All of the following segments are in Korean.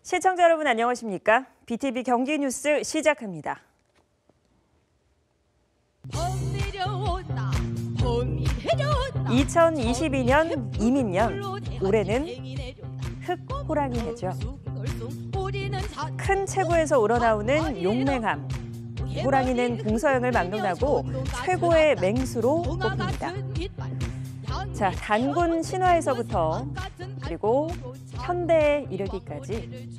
시청자 여러분 안녕하십니까? BTV 경기 뉴스 시작합니다. 2022년 이민년, 올해는 흑호랑이 해죠. 큰 체구에서 우러나오는 용맹함. 호랑이는 공서형을 막론하고 최고의 맹수로 꼽힙니다. 자, 단군 신화에서부터 그리고 현대에 이르기까지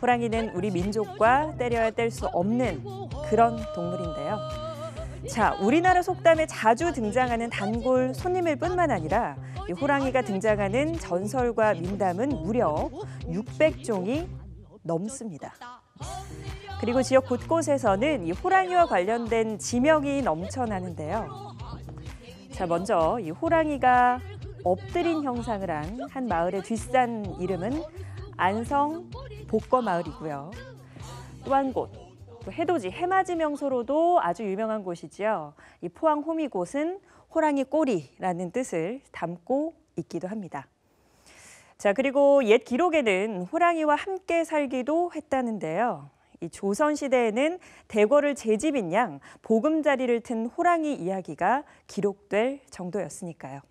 호랑이는 우리 민족과 때려야 뗄 수 없는 그런 동물인데요. 자, 우리나라 속담에 자주 등장하는 단골 손님일 뿐만 아니라 이 호랑이가 등장하는 전설과 민담은 무려 600종이 넘습니다. 그리고 지역 곳곳에서는 이 호랑이와 관련된 지명이 넘쳐나는데요. 자, 먼저 이 호랑이가 엎드린 형상을 한 마을의 뒷산 이름은 안성 복거마을이고요. 또 한 곳, 해돋이 해맞이 명소로도 아주 유명한 곳이죠. 이 포항 호미곶은 호랑이 꼬리라는 뜻을 담고 있기도 합니다. 자, 그리고 옛 기록에는 호랑이와 함께 살기도 했다는데요. 이 조선시대에는 대궐을 재집인 양 보금자리를 튼 호랑이 이야기가 기록될 정도였으니까요.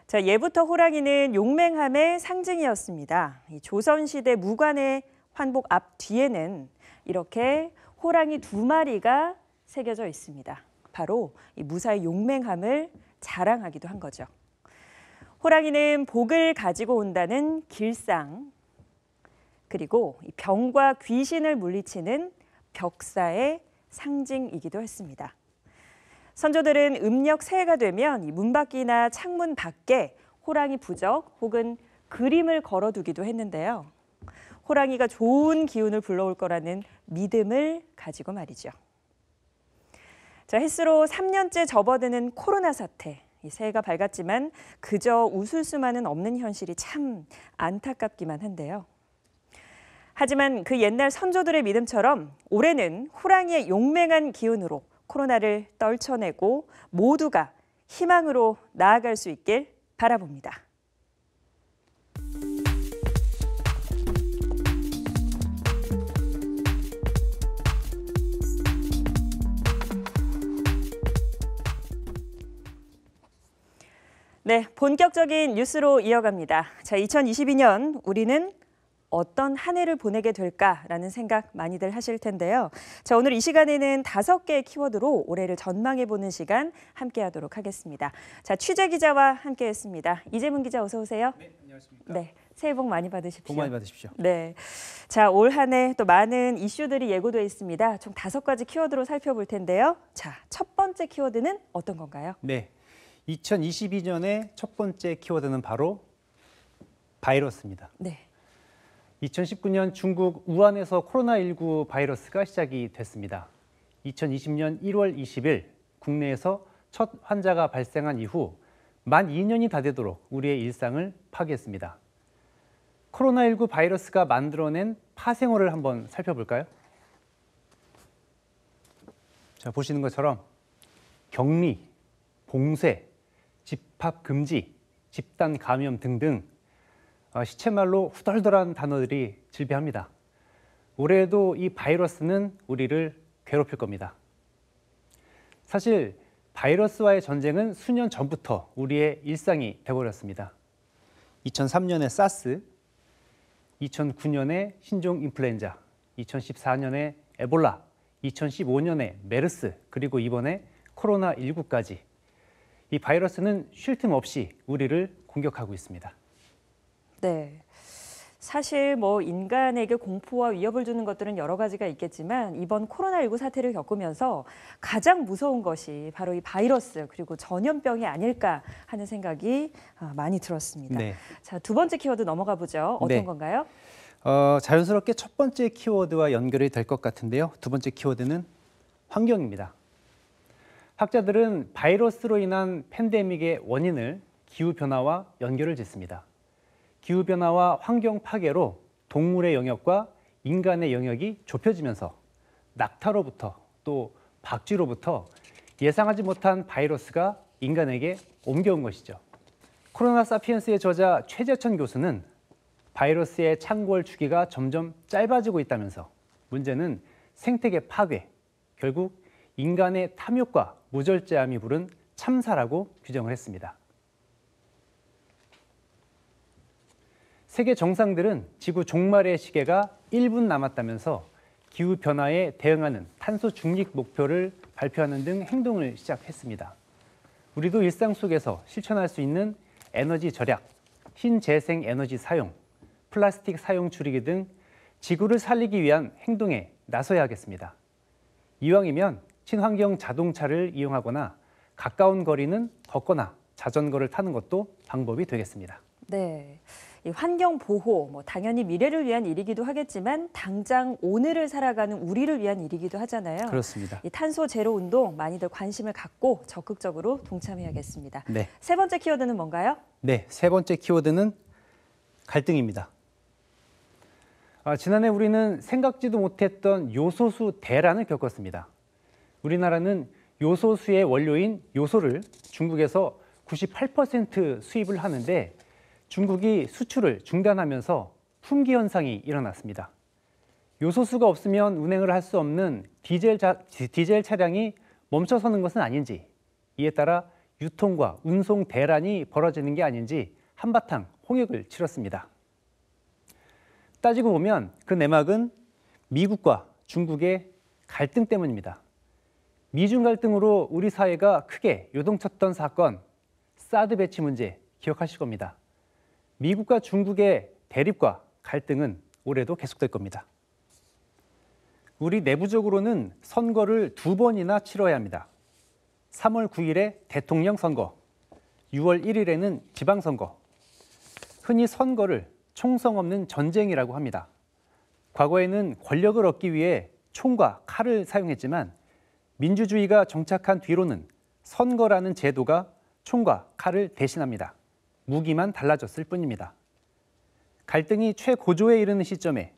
자, 예부터 호랑이는 용맹함의 상징이었습니다. 이 조선시대 무관의 환복 앞 뒤에는 이렇게 호랑이 2마리가 새겨져 있습니다. 바로 이 무사의 용맹함을 자랑하기도 한 거죠. 호랑이는 복을 가지고 온다는 길상, 그리고 병과 귀신을 물리치는 벽사의 상징이기도 했습니다. 선조들은 음력 새해가 되면 이 문 밖이나 창문 밖에 호랑이 부적 혹은 그림을 걸어두기도 했는데요. 호랑이가 좋은 기운을 불러올 거라는 믿음을 가지고 말이죠. 자, 햇수로 3년째 접어드는 코로나 사태. 이 새해가 밝았지만 그저 웃을 수만은 없는 현실이 참 안타깝기만 한데요. 하지만 그 옛날 선조들의 믿음처럼 올해는 호랑이의 용맹한 기운으로 코로나를 떨쳐내고 모두가 희망으로 나아갈 수 있길 바라봅니다. 네, 본격적인 뉴스로 이어갑니다. 자, 2022년 우리는 어떤 한 해를 보내게 될까라는 생각 많이들 하실 텐데요. 자, 오늘 이 시간에는 5개의 키워드로 올해를 전망해보는 시간 함께하도록 하겠습니다. 자, 취재 기자와 함께했습니다. 이재문 기자 어서 오세요. 네, 안녕하십니까. 네, 새해 복 많이 받으십시오. 복 많이 받으십시오. 네, 자, 올 한 해 또 많은 이슈들이 예고돼 있습니다. 총 5가지 키워드로 살펴볼 텐데요. 자, 첫 번째 키워드는 어떤 건가요? 네, 2022년의 첫 번째 키워드는 바로 바이러스입니다. 네. 2019년 중국 우한에서 코로나19 바이러스가 시작이 됐습니다. 2020년 1월 20일 국내에서 첫 환자가 발생한 이후 만 2년이 다 되도록 우리의 일상을 파괴했습니다. 코로나19 바이러스가 만들어낸 파생어를 한번 살펴볼까요? 자, 보시는 것처럼 격리, 봉쇄, 집합 금지, 집단 감염 등등 시쳇말로 후덜덜한 단어들이 질비합니다. 올해에도 이 바이러스는 우리를 괴롭힐 겁니다. 사실 바이러스와의 전쟁은 수년 전부터 우리의 일상이 돼버렸습니다. 2003년에 사스, 2009년에 신종 인플루엔자, 2014년에 에볼라, 2015년에 메르스, 그리고 이번에 코로나19까지 이 바이러스는 쉴 틈 없이 우리를 공격하고 있습니다. 네, 사실 인간에게 공포와 위협을 주는 것들은 여러 가지가 있겠지만 이번 코로나19 사태를 겪으면서 가장 무서운 것이 바로 이 바이러스 그리고 전염병이 아닐까 하는 생각이 많이 들었습니다. 네. 자, 두 번째 키워드 넘어가 보죠. 어떤 네. 건가요? 자연스럽게 첫 번째 키워드와 연결이 될 것 같은데요. 두 번째 키워드는 환경입니다. 학자들은 바이러스로 인한 팬데믹의 원인을 기후변화와 연결을 짓습니다. 기후변화와 환경 파괴로 동물의 영역과 인간의 영역이 좁혀지면서 낙타로부터 또 박쥐로부터 예상하지 못한 바이러스가 인간에게 옮겨온 것이죠. 코로나 사피엔스의 저자 최재천 교수는 바이러스의 창궐 주기가 점점 짧아지고 있다면서 문제는 생태계 파괴, 결국 인간의 탐욕과 무절제함이 부른 참사라고 규정을 했습니다. 세계 정상들은 지구 종말의 시계가 1분 남았다면서 기후변화에 대응하는 탄소 중립 목표를 발표하는 등 행동을 시작했습니다. 우리도 일상 속에서 실천할 수 있는 에너지 절약, 신재생 에너지 사용, 플라스틱 사용 줄이기 등 지구를 살리기 위한 행동에 나서야 하겠습니다. 이왕이면 친환경 자동차를 이용하거나 가까운 거리는 걷거나 자전거를 타는 것도 방법이 되겠습니다. 네. 이 환경 보호, 당연히 미래를 위한 일이기도 하겠지만 당장 오늘을 살아가는 우리를 위한 일이기도 하잖아요. 그렇습니다. 이 탄소 제로 운동 많이들 관심을 갖고 적극적으로 동참해야겠습니다. 네. 세 번째 키워드는 뭔가요? 네, 세 번째 키워드는 갈등입니다. 지난해 우리는 생각지도 못했던 요소수 대란을 겪었습니다. 우리나라는 요소수의 원료인 요소를 중국에서 98% 수입을 하는데 중국이 수출을 중단하면서 품귀 현상이 일어났습니다. 요소수가 없으면 운행을 할 수 없는 디젤 차량이 멈춰서는 것은 아닌지, 이에 따라 유통과 운송 대란이 벌어지는 게 아닌지 한바탕 홍역을 치렀습니다. 따지고 보면 그 내막은 미국과 중국의 갈등 때문입니다. 미중 갈등으로 우리 사회가 크게 요동쳤던 사건, 사드 배치 문제 기억하실 겁니다. 미국과 중국의 대립과 갈등은 올해도 계속될 겁니다. 우리 내부적으로는 선거를 2번이나 치러야 합니다. 3월 9일에 대통령 선거, 6월 1일에는 지방선거. 흔히 선거를 총성 없는 전쟁이라고 합니다. 과거에는 권력을 얻기 위해 총과 칼을 사용했지만 민주주의가 정착한 뒤로는 선거라는 제도가 총과 칼을 대신합니다. 무기만 달라졌을 뿐입니다. 갈등이 최고조에 이르는 시점에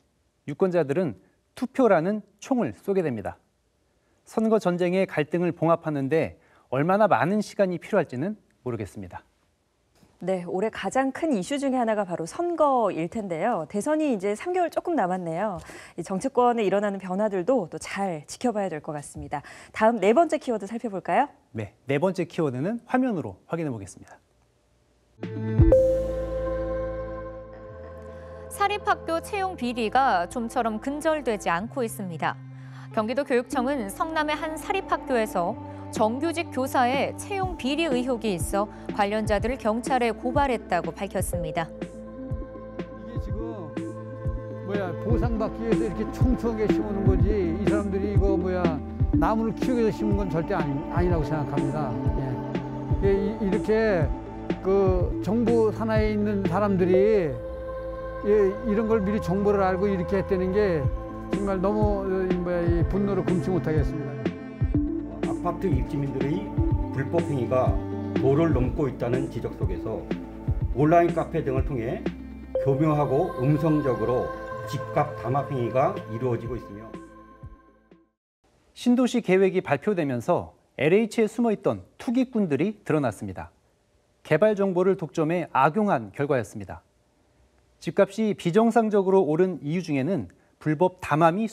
유권자들은 투표라는 총을 쏘게 됩니다. 선거 전쟁의 갈등을 봉합하는데 얼마나 많은 시간이 필요할지는 모르겠습니다. 네, 올해 가장 큰 이슈 중에 하나가 바로 선거일 텐데요. 대선이 이제 3개월 조금 남았네요. 이 정치권에 일어나는 변화들도 또 잘 지켜봐야 될 것 같습니다. 다음 네 번째 키워드 살펴볼까요? 네, 네 번째 키워드는 화면으로 확인해 보겠습니다. 사립학교 채용 비리가 좀처럼 근절되지 않고 있습니다. 경기도 교육청은 성남의 한 사립학교에서 정규직 교사의 채용 비리 의혹이 있어 관련자들을 경찰에 고발했다고 밝혔습니다. 이게 지금 보상받기 위해서 이렇게 총총하게 심어놓은 거지 이 사람들이 이거 나무를 키우기 위해서 심은 건 절대 아니라고 생각합니다. 예. 이렇게 그 정부 산하에 있는 사람들이 이런 걸 미리 정보를 알고 이렇게 했다는 게 정말 너무 분노를 금치 못하겠습니다. 아파트 입주민들의 불법 행위가 도를 넘고 있다는 지적 속에서 온라인 카페 등을 통해 교묘하고 음성적으로 집값 담합 행위가 이루어지고 있으며 신도시 계획이 발표되면서 LH에 숨어있던 투기꾼들이 드러났습니다. 개발 정보를 독점해 악용한 결과였습니다. 집값이 비정상적으로 오른 이유 중에는 불법 담합이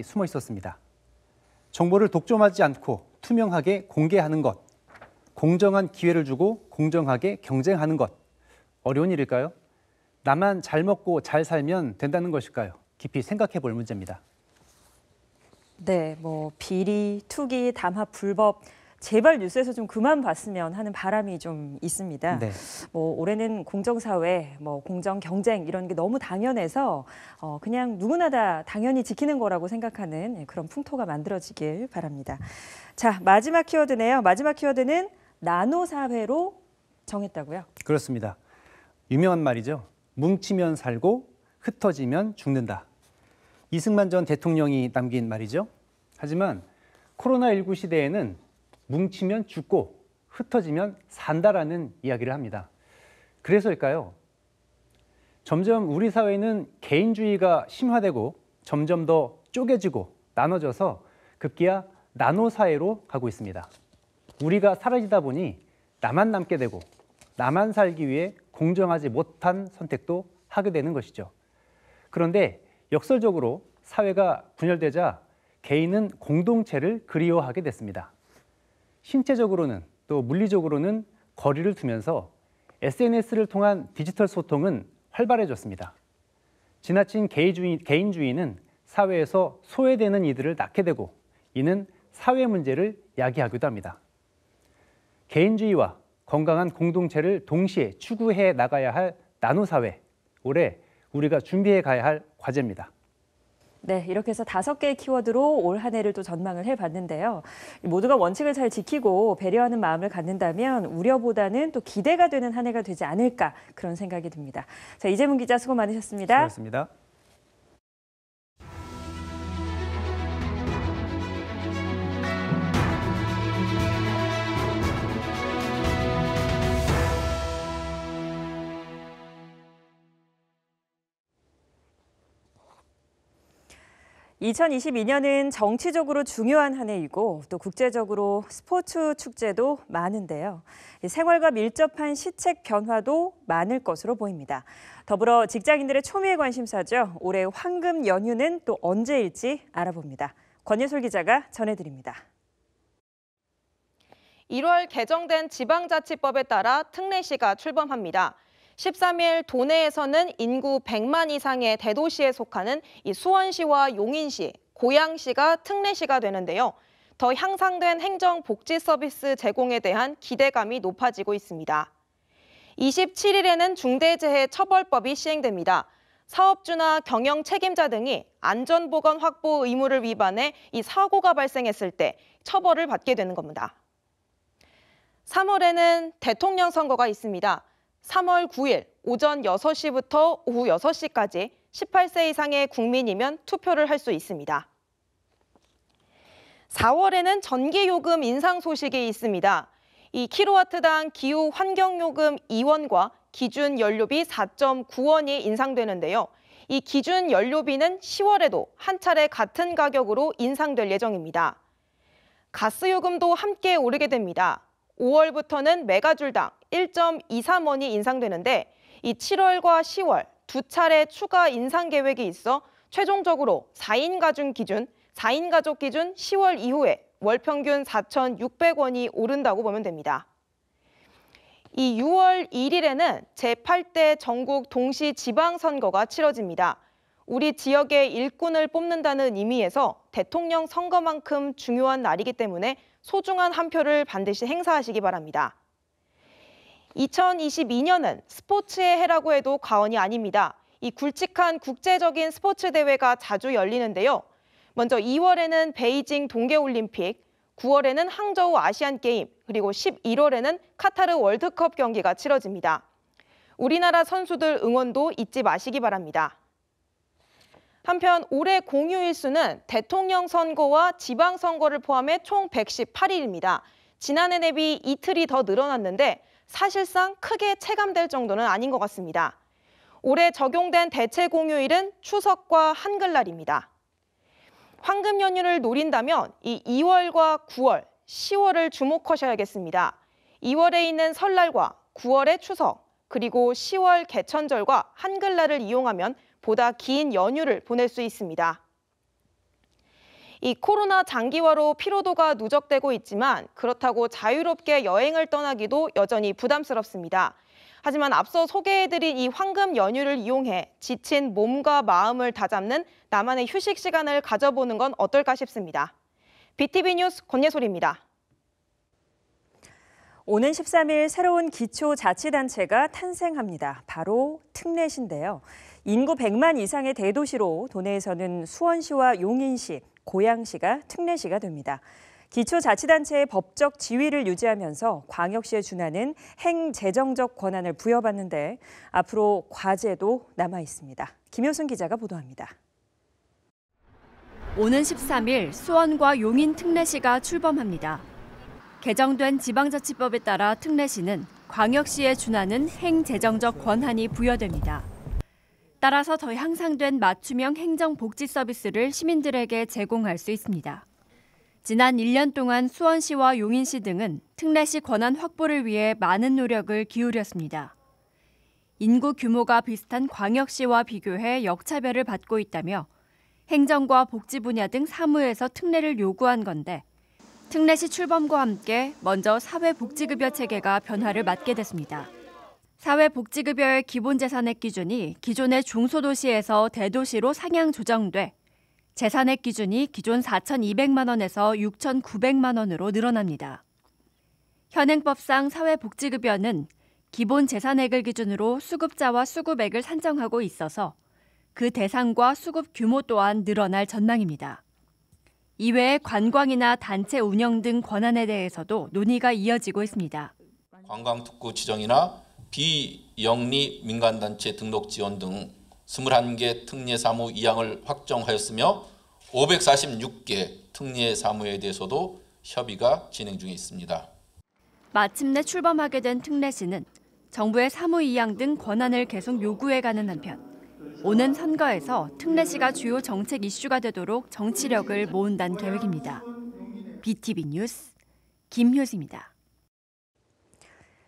숨어 있었습니다. 정보를 독점하지 않고 투명하게 공개하는 것, 공정한 기회를 주고 공정하게 경쟁하는 것, 어려운 일일까요? 나만 잘 먹고 잘 살면 된다는 것일까요? 깊이 생각해 볼 문제입니다. 네, 비리, 투기, 담합, 불법 제발 뉴스에서 좀 그만 봤으면 하는 바람이 좀 있습니다. 네. 올해는 공정사회, 공정 경쟁 이런 게 너무 당연해서 그냥 누구나 다 당연히 지키는 거라고 생각하는 그런 풍토가 만들어지길 바랍니다. 자, 마지막 키워드네요. 마지막 키워드는 나노사회로 정했다고요? 그렇습니다. 유명한 말이죠. 뭉치면 살고 흩어지면 죽는다. 이승만 전 대통령이 남긴 말이죠. 하지만 코로나19 시대에는 뭉치면 죽고 흩어지면 산다라는 이야기를 합니다. 그래서일까요? 점점 우리 사회는 개인주의가 심화되고 점점 더 쪼개지고 나눠져서 급기야 나노사회로 가고 있습니다. 우리가 사라지다 보니 나만 남게 되고 나만 살기 위해 공정하지 못한 선택도 하게 되는 것이죠. 그런데 역설적으로 사회가 분열되자 개인은 공동체를 그리워하게 됐습니다. 신체적으로는 또 물리적으로는 거리를 두면서 SNS를 통한 디지털 소통은 활발해졌습니다. 지나친 개인주의는 사회에서 소외되는 이들을 낳게 되고 이는 사회 문제를 야기하기도 합니다. 개인주의와 건강한 공동체를 동시에 추구해 나가야 할 나노사회, 올해 우리가 준비해 가야 할 과제입니다. 네, 이렇게 해서 5개의 키워드로 올 한 해를 또 전망을 해봤는데요. 모두가 원칙을 잘 지키고 배려하는 마음을 갖는다면 우려보다는 또 기대가 되는 한 해가 되지 않을까 그런 생각이 듭니다. 자, 이재문 기자 수고 많으셨습니다. 수고하셨습니다. (2022년은) 정치적으로 중요한 한 해이고 또 국제적으로 스포츠 축제도 많은데요. 생활과 밀접한 시책 변화도 많을 것으로 보입니다. 더불어 직장인들의 초미의 관심사죠. 올해 황금 연휴는 또 언제일지 알아봅니다. 권예솔 기자가 전해드립니다. 1월 개정된 지방자치법에 따라 특례시가 출범합니다. 13일 도내에서는 인구 100만 이상의 대도시에 속하는 이 수원시와 용인시, 고양시가 특례시가 되는데요. 더 향상된 행정 복지 서비스 제공에 대한 기대감이 높아지고 있습니다. 27일에는 중대재해처벌법이 시행됩니다. 사업주나 경영 책임자 등이 안전보건 확보 의무를 위반해 이 사고가 발생했을 때 처벌을 받게 되는 겁니다. 3월에는 대통령 선거가 있습니다. 3월 9일 오전 6시부터 오후 6시까지 18세 이상의 국민이면 투표를 할 수 있습니다. 4월에는 전기요금 인상 소식이 있습니다. 이 킬로와트당 기후 환경요금 2원과 기준 연료비 4.9원이 인상되는데요. 이 기준 연료비는 10월에도 한 차례 같은 가격으로 인상될 예정입니다. 가스요금도 함께 오르게 됩니다. 5월부터는 메가줄당 1.23원이 인상되는데 이 7월과 10월 두 차례 추가 인상 계획이 있어 최종적으로 4인 가족 기준 10월 이후에 월 평균 4,600원이 오른다고 보면 됩니다. 이 6월 1일에는 제8대 전국 동시 지방선거가 치러집니다. 우리 지역의 일꾼을 뽑는다는 의미에서 대통령 선거만큼 중요한 날이기 때문에 소중한 한 표를 반드시 행사하시기 바랍니다. 2022년은 스포츠의 해라고 해도 과언이 아닙니다. 이 굵직한 국제적인 스포츠 대회가 자주 열리는데요. 먼저 2월에는 베이징 동계올림픽, 9월에는 항저우 아시안게임, 그리고 11월에는 카타르 월드컵 경기가 치러집니다. 우리나라 선수들 응원도 잊지 마시기 바랍니다. 한편 올해 공휴일 수는 대통령 선거와 지방선거를 포함해 총 118일입니다. 지난해 대비 이틀이 더 늘어났는데 사실상 크게 체감될 정도는 아닌 것 같습니다. 올해 적용된 대체 공휴일은 추석과 한글날입니다. 황금 연휴를 노린다면 이 2월과 9월, 10월을 주목하셔야겠습니다. 2월에 있는 설날과 9월의 추석, 그리고 10월 개천절과 한글날을 이용하면 보다 긴 연휴를 보낼 수 있습니다. 이 코로나 장기화로 피로도가 누적되고 있지만 그렇다고 자유롭게 여행을 떠나기도 여전히 부담스럽습니다. 하지만 앞서 소개해드린 이 황금 연휴를 이용해 지친 몸과 마음을 다잡는 나만의 휴식 시간을 가져보는 건 어떨까 싶습니다. BTV 뉴스 권예솔입니다. 오는 13일 새로운 기초자치단체가 탄생합니다. 바로 특례시인데요. 인구 100만 이상의 대도시로 도내에서는 수원시와 용인시, 고양시가 특례시가 됩니다. 기초자치단체의 법적 지위를 유지하면서 광역시에 준하는 행재정적 권한을 부여받는데 앞으로 과제도 남아 있습니다. 김효순 기자가 보도합니다. 오는 13일 수원과 용인 특례시가 출범합니다. 개정된 지방자치법에 따라 특례시는 광역시에 준하는 행재정적 권한이 부여됩니다. 따라서 더 향상된 맞춤형 행정복지 서비스를 시민들에게 제공할 수 있습니다. 지난 1년 동안 수원시와 용인시 등은 특례시 권한 확보를 위해 많은 노력을 기울였습니다. 인구 규모가 비슷한 광역시와 비교해 역차별을 받고 있다며 행정과 복지 분야 등 사무에서 특례를 요구한 건데 특례시 출범과 함께 먼저 사회복지급여 체계가 변화를 맞게 됐습니다. 사회복지급여의 기본재산액 기준이 기존의 중소도시에서 대도시로 상향 조정돼 재산액 기준이 기존 4,200만 원에서 6,900만 원으로 늘어납니다. 현행법상 사회복지급여는 기본 재산액을 기준으로 수급자와 수급액을 산정하고 있어서 그 대상과 수급 규모 또한 늘어날 전망입니다. 이외에 관광이나 단체 운영 등 권한에 대해서도 논의가 이어지고 있습니다. 관광특구 지정이나 비영리 민간단체 등록 지원 등 21개 특례사무 2항을 확정하였으며 546개 특례사무에 대해서도 협의가 진행 중에 있습니다. 마침내 출범하게 된 특례시는 정부의 사무 2항 등 권한을 계속 요구해가는 한편 오는 선거에서 특례시가 주요 정책 이슈가 되도록 정치력을 모은다는 계획입니다. BTV 뉴스 김효지입니다.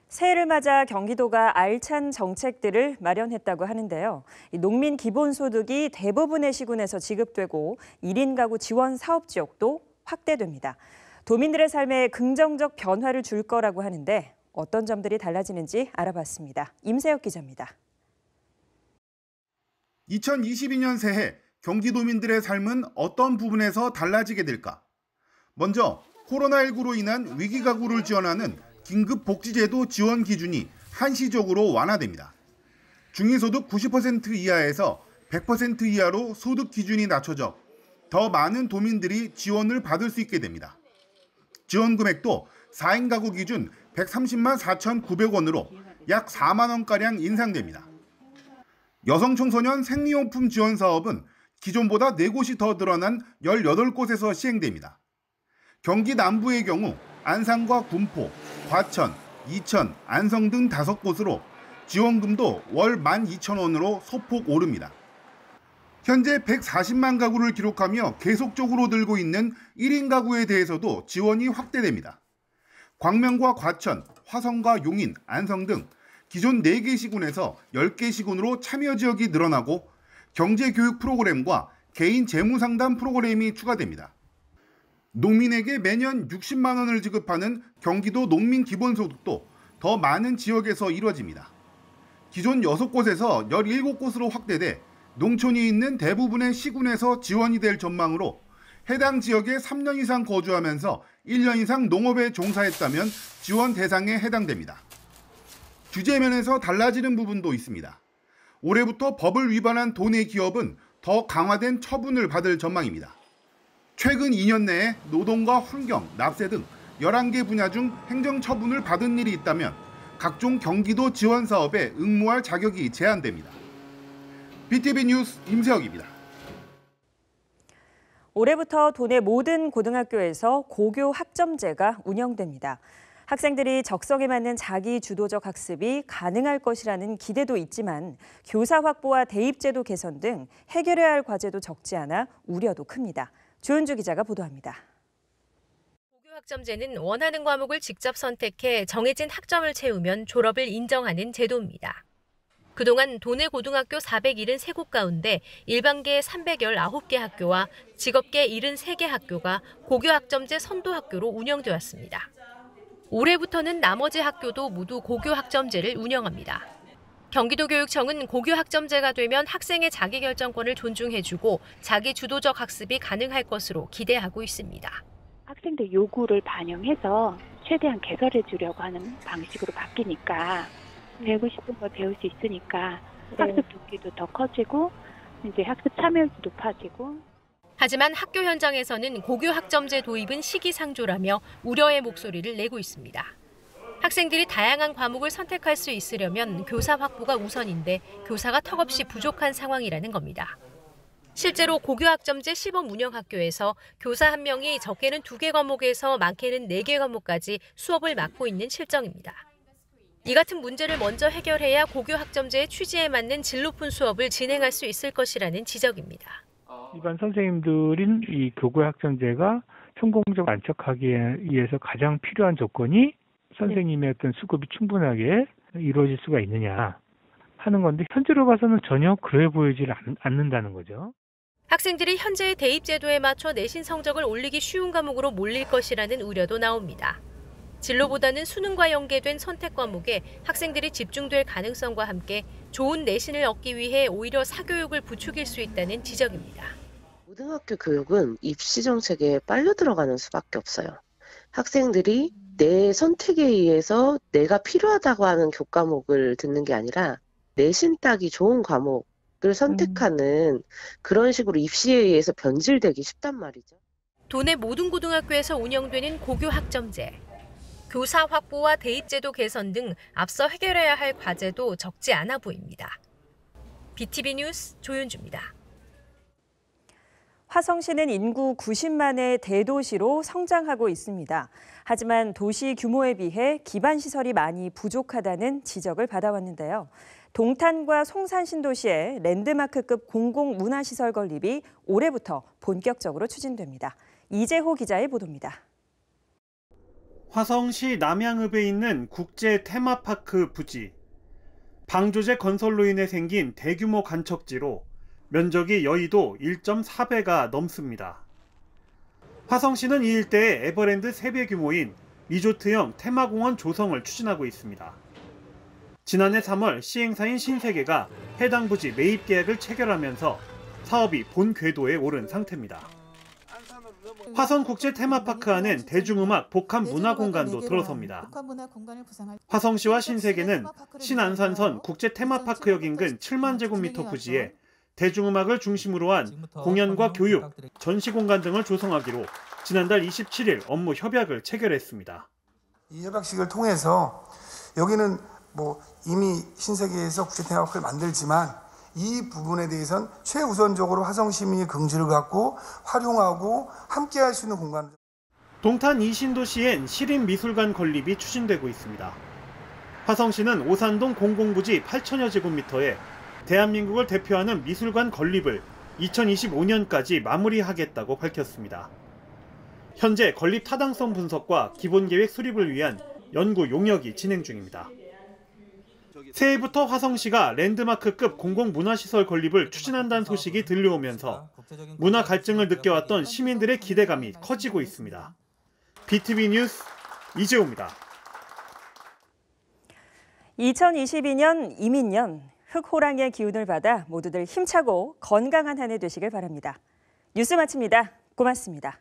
새해를 맞아 경기도가 알찬 정책들을 마련했다고 하는데요. 농민 기본소득이 대부분의 시군에서 지급되고 1인 가구 지원 사업 지역도 확대됩니다. 도민들의 삶에 긍정적 변화를 줄 거라고 하는데 어떤 점들이 달라지는지 알아봤습니다. 임세혁 기자입니다. 2022년 새해 경기도민들의 삶은 어떤 부분에서 달라지게 될까? 먼저 코로나19로 인한 위기가구를 지원하는 긴급복지제도 지원 기준이 한시적으로 완화됩니다. 중위소득 90% 이하에서 100% 이하로 소득 기준이 낮춰져 더 많은 도민들이 지원을 받을 수 있게 됩니다. 지원 금액도 4인 가구 기준 130만 4,900원으로 약 4만 원가량 인상됩니다. 여성 청소년 생리용품 지원 사업은 기존보다 4곳이 더 늘어난 18곳에서 시행됩니다. 경기 남부의 경우 안산과 군포, 과천, 이천, 안성 등 5곳으로 지원금도 월 12,000원으로 소폭 오릅니다. 현재 140만 가구를 기록하며 계속적으로 늘고 있는 1인 가구에 대해서도 지원이 확대됩니다. 광명과 과천, 화성과 용인, 안성 등 기존 4개 시군에서 10개 시군으로 참여 지역이 늘어나고 경제교육 프로그램과 개인 재무상담 프로그램이 추가됩니다. 농민에게 매년 60만 원을 지급하는 경기도 농민 기본소득도 더 많은 지역에서 이루어집니다. 기존 6곳에서 17곳으로 확대돼 농촌이 있는 대부분의 시군에서 지원이 될 전망으로 해당 지역에 3년 이상 거주하면서 1년 이상 농업에 종사했다면 지원 대상에 해당됩니다. 규제면에서 달라지는 부분도 있습니다. 올해부터 법을 위반한 도내 기업은 더 강화된 처분을 받을 전망입니다. 최근 2년 내에 노동과 환경, 납세 등 11개 분야 중 행정처분을 받은 일이 있다면 각종 경기도 지원 사업에 응모할 자격이 제한됩니다. BTV 뉴스 임세혁입니다. 올해부터 도내 모든 고등학교에서 고교 학점제가 운영됩니다. 학생들이 적성에 맞는 자기 주도적 학습이 가능할 것이라는 기대도 있지만 교사 확보와 대입제도 개선 등 해결해야 할 과제도 적지 않아 우려도 큽니다. 조은주 기자가 보도합니다. 고교 학점제는 원하는 과목을 직접 선택해 정해진 학점을 채우면 졸업을 인정하는 제도입니다. 그동안 도내 고등학교 473곳 가운데 일반계 319개 학교와 직업계 73개 학교가 고교 학점제 선도 학교로 운영돼 왔습니다. 올해부터는 나머지 학교도 모두 고교 학점제를 운영합니다. 경기도교육청은 고교 학점제가 되면 학생의 자기결정권을 존중해주고 자기 주도적 학습이 가능할 것으로 기대하고 있습니다. 학생들 요구를 반영해서 최대한 개설해 주려고 하는 방식으로 바뀌니까 배우고 싶은 걸 배울 수 있으니까 학습 동기도 더 커지고 이제 학습 참여율도 높아지고. 하지만 학교 현장에서는 고교 학점제 도입은 시기상조라며 우려의 목소리를 내고 있습니다. 학생들이 다양한 과목을 선택할 수 있으려면 교사 확보가 우선인데 교사가 턱없이 부족한 상황이라는 겁니다. 실제로 고교 학점제 시범 운영 학교에서 교사 한 명이 적게는 2개 과목에서 많게는 4개 과목까지 수업을 맡고 있는 실정입니다. 이 같은 문제를 먼저 해결해야 고교 학점제의 취지에 맞는 질 높은 수업을 진행할 수 있을 것이라는 지적입니다. 일반 선생님들인 이 고교 학점제가 성공적으로 안착하기 위해서 가장 필요한 조건이 선생님의 어떤 수급이 충분하게 이루어질 수가 있느냐. 하는 건데 현재로 봐서는 전혀 그래 보이질 않는다는 거죠. 학생들이 현재의 대입 제도에 맞춰 내신 성적을 올리기 쉬운 과목으로 몰릴 것이라는 우려도 나옵니다. 진로보다는 수능과 연계된 선택 과목에 학생들이 집중될 가능성과 함께 좋은 내신을 얻기 위해 오히려 사교육을 부추길 수 있다는 지적입니다. 고등학교 교육은 입시 정책에 빨려 들어가는 수밖에 없어요. 학생들이 내 선택에 의해서 내가 필요하다고 하는 교과목을 듣는 게 아니라 내신 따기 좋은 과목을 선택하는 그런 식으로 입시에 의해서 변질되기 쉽단 말이죠. 도내 모든 고등학교에서 운영되는 고교 학점제, 교사 확보와 대입제도 개선 등 앞서 해결해야 할 과제도 적지 않아 보입니다. BTV 뉴스 조윤주입니다. 화성시는 인구 90만의 대도시로 성장하고 있습니다. 하지만 도시 규모에 비해 기반 시설이 많이 부족하다는 지적을 받아왔는데요. 동탄과 송산 신도시의 랜드마크급 공공문화시설 건립이 올해부터 본격적으로 추진됩니다. 이재호 기자의 보도입니다. 화성시 남양읍에 있는 국제 테마파크 부지. 방조제 건설로 인해 생긴 대규모 간척지로 면적이 여의도 1.4배가 넘습니다. 화성시는 이 일대에 에버랜드 3배 규모인 리조트형 테마공원 조성을 추진하고 있습니다. 지난해 3월 시행사인 신세계가 해당 부지 매입 계약을 체결하면서 사업이 본 궤도에 오른 상태입니다. 화성국제 테마파크 안엔 대중음악 복합 문화공간도 들어섭니다. 화성시와 신세계는 신안산선 국제 테마파크역 인근 7만 제곱미터 부지에 대중음악을 중심으로 한 공연과 교육, 전시공간 등을 조성하기로 지난달 27일 업무 협약을 체결했습니다. 이 협약식을 통해서 여기는 이미 신세계에서 국제 테마파크를 만들지만 이 부분에 대해서는 최우선적으로 화성 시민이 긍지를 갖고 활용하고 함께할 수 있는 공간. 동탄 이신도시엔 시립미술관 건립이 추진되고 있습니다. 화성시는 오산동 공공부지 8천여 제곱미터에 대한민국을 대표하는 미술관 건립을 2025년까지 마무리하겠다고 밝혔습니다. 현재 건립 타당성 분석과 기본계획 수립을 위한 연구 용역이 진행 중입니다. 새해부터 화성시가 랜드마크급 공공문화시설 건립을 추진한다는 소식이 들려오면서 문화 갈증을 느껴왔던 시민들의 기대감이 커지고 있습니다. BTV 뉴스 이재호입니다. 2022년 이민년, 흑호랑이의 기운을 받아 모두들 힘차고 건강한 한 해 되시길 바랍니다. 뉴스 마칩니다. 고맙습니다.